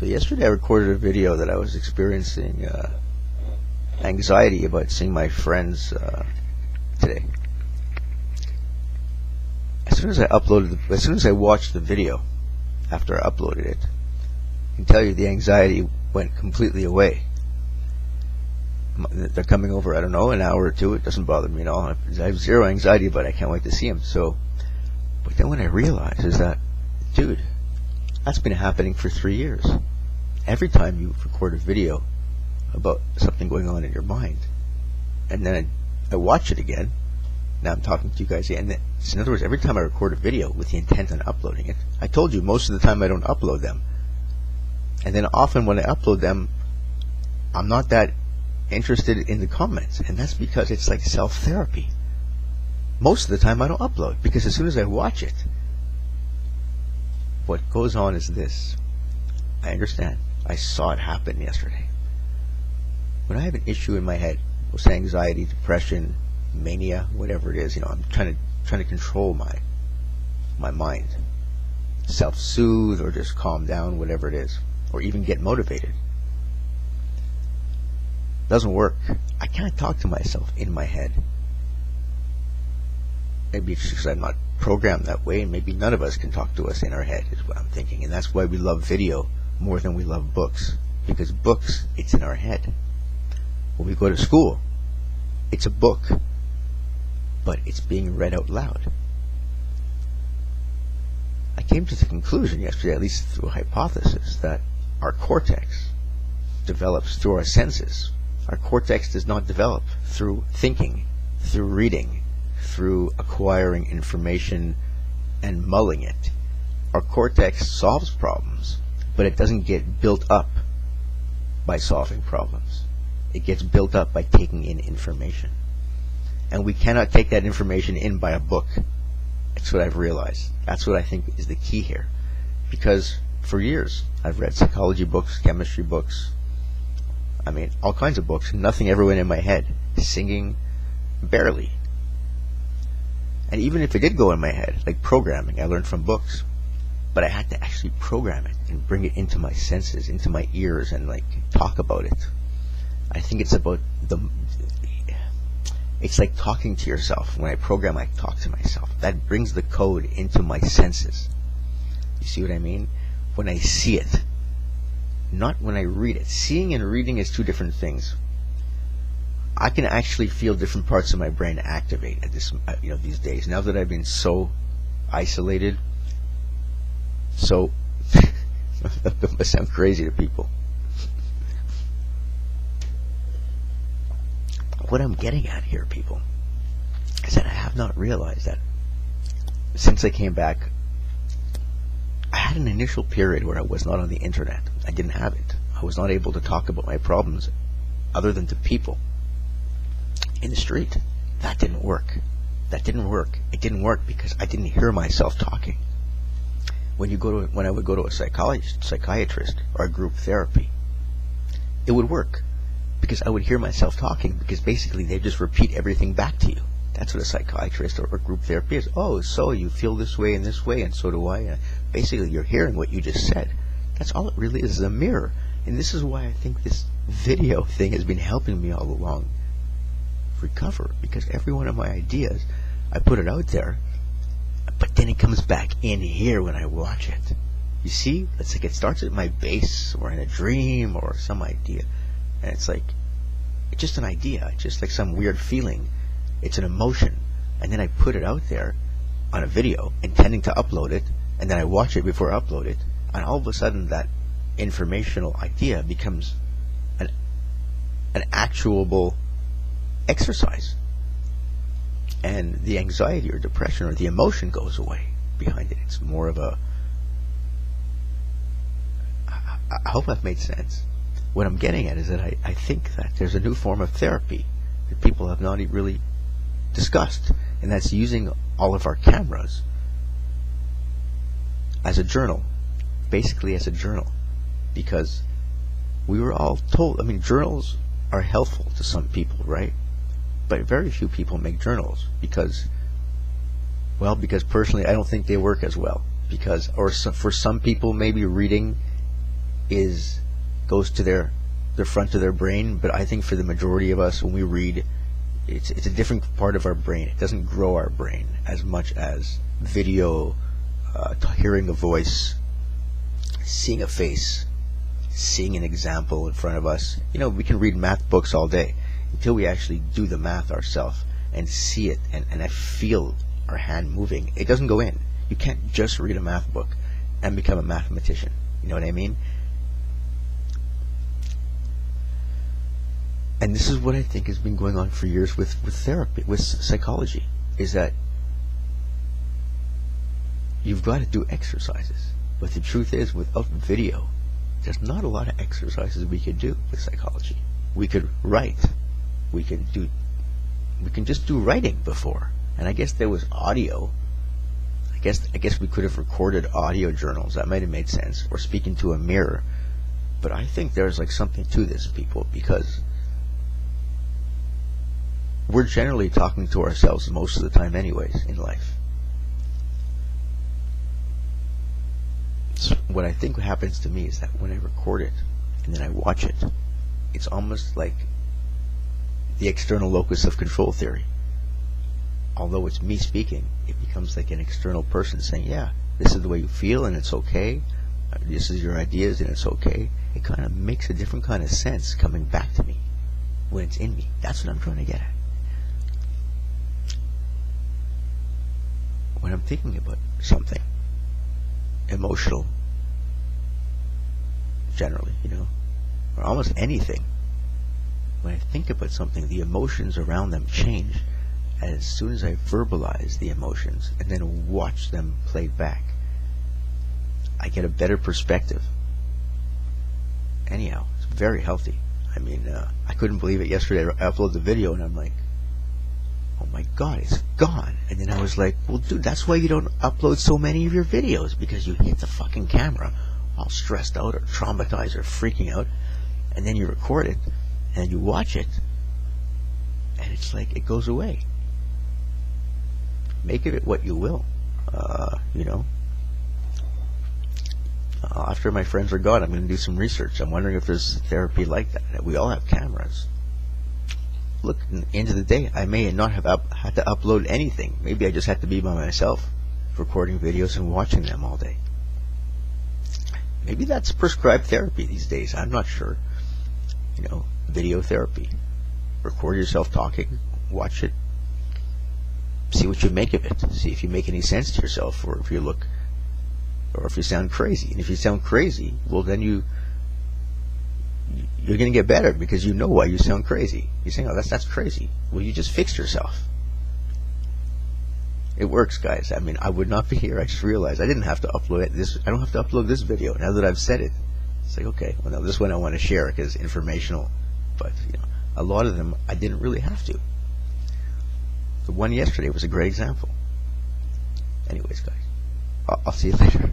So yesterday I recorded a video that I was experiencing anxiety about seeing my friends today. As soon as I watched the video after I uploaded it, I can tell you the anxiety went completely away. They're coming over, I don't know, an hour or two. It doesn't bother me at all. I have zero anxiety, but I can't wait to see them. But then what I realized is that, dude, that's been happening for 3 years. Every time you record a video about something going on in your mind, and then I watch it again, now I'm talking to you guys again. So in other words, every time I record a video with the intent on uploading it, I told you most of the time I don't upload them. And then often when I upload them, I'm not that interested in the comments, and that's because it's like self-therapy. Most of the time I don't upload, because as soon as I watch it, what goes on is this. I understand. I saw it happen yesterday. When I have an issue in my head, with anxiety, depression, mania, whatever it is, I'm trying to control my mind, self-soothe, or just calm down, whatever it is, or even get motivated. Doesn't work. I can't talk to myself in my head. Maybe it's because I'm not programmed that way, and maybe none of us can talk to us in our head, is what I'm thinking. And that's why we love video more than we love books, because books, it's in our head. When we go to school, it's a book, but it's being read out loud. I came to the conclusion yesterday, at least through a hypothesis, that our cortex develops through our senses. Our cortex does not develop through thinking, through reading, through acquiring information and mulling it. Our cortex solves problems, but it doesn't get built up by solving problems. It gets built up by taking in information. And we cannot take that information in by a book. That's what I've realized. That's what I think is the key here. Because for years, I've read psychology books, chemistry books, all kinds of books. Nothing ever went in my head. Singing, barely. And even if it did go in my head, like programming, I learned from books. But I had to actually program it and bring it into my senses, into my ears, and talk about it. I think it's about it's like talking to yourself. When I program, I talk to myself. That brings the code into my senses. You see what I mean? When I see it, not when I read it. Seeing and reading is two different things. I can actually feel different parts of my brain activate at these days. Now that I've been so isolated, so that must sound crazy to people. What I'm getting at here, people, is that I have not realized that since I came back, I had an initial period where I was not on the internet. I didn't have it. I was not able to talk about my problems other than to people in the street. That didn't work. That didn't work. It didn't work because I didn't hear myself talking. When I would go to a psychiatrist or a group therapy, it would work because I would hear myself talking, because basically they just repeat everything back to you. That's what a psychiatrist or group therapy is. Oh, so you feel this way, and so do I. Basically, you're hearing what you just said. That's all it really is a mirror. And this is why I think this video thing has been helping me all along recover, because every one of my ideas, I put it out there, but then it comes back in here when I watch it. You see? It's like it starts at my base, or in a dream, or some idea. And it's just an idea. It's just like some weird feeling. It's an emotion. And then I put it out there on a video, intending to upload it, and then I watch it before I upload it, and all of a sudden that informational idea becomes an actuable exercise. And the anxiety or depression or the emotion goes away behind it. It's more of a... I hope I've made sense. What I'm getting at is that I think that there's a new form of therapy that people have not really discussed, and that's using all of our cameras as a journal, basically as a journal, because we were all told, journals are helpful to some people, right? But very few people make journals because personally I don't think they work as well, for some people maybe reading goes to the front of their brain, but I think for the majority of us, when we read, it's a different part of our brain. It doesn't grow our brain as much as video, hearing a voice, seeing a face, seeing an example in front of us. We can read math books all day until we actually do the math ourselves and see it, and I feel our hand moving. It doesn't go in. You can't just read a math book and become a mathematician. You know what I mean? And this is what I think has been going on for years with therapy, with psychology, is that you've got to do exercises. But the truth is, without video, there's not a lot of exercises we could do with psychology. We could write. We can just do writing before. And I guess there was audio. I guess we could have recorded audio journals. That might have made sense. Or speaking to a mirror. But I think there's like something to this, people, because we're generally talking to ourselves most of the time anyways in life. So what I think happens to me is that when I record it and then I watch it, it's almost like the external locus of control theory. Although it's me speaking, it becomes like an external person saying, yeah, this is the way you feel and it's okay. This is your ideas and it's okay. It kind of makes a different kind of sense coming back to me when it's in me. That's what I'm trying to get at. When I'm thinking about something emotional, generally, or almost anything, when I think about something, the emotions around them change as soon as I verbalize the emotions and then watch them played back. I get a better perspective. Anyhow, it's very healthy. I mean, I couldn't believe it yesterday. I uploaded the video and I'm like, oh my god, it's gone. And then I was like, well, dude, that's why you don't upload so many of your videos, because you hit the fucking camera all stressed out or traumatized or freaking out, and then you record it and you watch it and it's like it goes away. Make of it what you will. After my friends are gone, I'm going to do some research. I'm wondering if there's therapy like that. We all have cameras. Look, at the end of the day, I may not have had to upload anything. Maybe I just had to be by myself, recording videos and watching them all day. Maybe that's prescribed therapy these days. I'm not sure. Video therapy. Record yourself talking, watch it, see what you make of it. See if you make any sense to yourself, or if you sound crazy. And if you sound crazy, well, then you're going to get better, because you know why you sound crazy. You're saying, oh, that's crazy. Well, you just fixed yourself. It works, guys. I mean, I would not be here. I just realized I didn't have to upload this. I don't have to upload this video now that I've said it. It's like, okay, well, now this one I want to share because it's informational. But a lot of them I didn't really have to. The one yesterday was a great example. Anyways, guys, I'll see you later.